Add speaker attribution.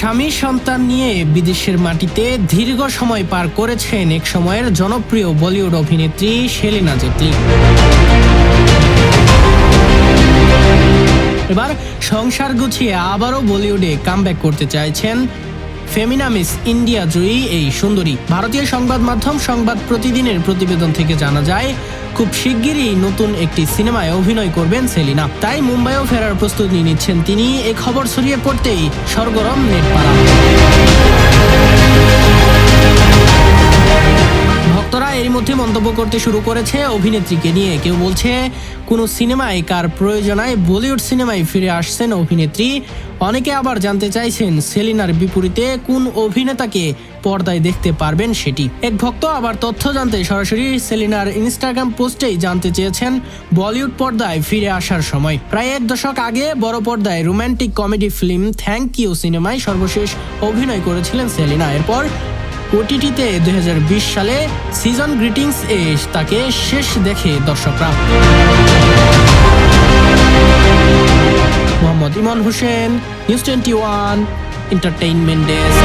Speaker 1: স্বামী সন্তান নিয়ে বিদেশের মাটিতে দীর্ঘ সময় পার করেছেন এক সময়ের জনপ্রিয় বলিউড অভিনেত্রী সেলিনা জেটলি। এবার সংসার গুছিয়ে আবারও বলিউডে কামব্যাক করতে চাইছেন ফেমিনা মিস ইন্ডিয়া জয়ী এই সুন্দরী। ভারতীয় সংবাদ মাধ্যম সংবাদ প্রতিদিনের প্রতিবেদন থেকে জানা যায়, খুব শিগগিরই নতুন একটি সিনেমায় অভিনয় করবেন সেলিনা। তাই মুম্বাইও ফেরার প্রস্তুতি নিচ্ছেন তিনি। এই খবর ছড়িয়ে পড়তেই সরগরম নেটপাড়া। ভক্তরা এর মধ্যে মন্তব্য করতে শুরু করেছে অভিনেত্রীকে নিয়ে। কেউ বলছে কোনো সিনেমায় কার প্রয়োজনায় বলিউড সিনেমায় ফিরে আসছেন অভিনেত্রী। অনেকে আবার জানতে চাইছেন সেলিনার বিপরীতে কোন অভিনেতাকে পর্দায় দেখতে পারবেন সেটি। এক ভক্ত আবার তথ্য জানতে সরাসরি সেলিনার ইনস্টাগ্রাম পোস্টেই জানতে চেয়েছেন বলিউড পর্দায় ফিরে আসার সময়। প্রায় এক দশক আগে বড় পর্দায় romantic comedy film thank you সিনেমায় সর্বশেষ অভিনয় করেছিলেন সেলিনা। এরপর ওটিটিতে 2020 সালে সিজন গ্রিটিংস এ তাকে শেষ দেখে দর্শকরা। মোহাম্মদ ইমন হোসেন, নিউজ 21 এন্টারটেইনমেন্ট ডেস্ক।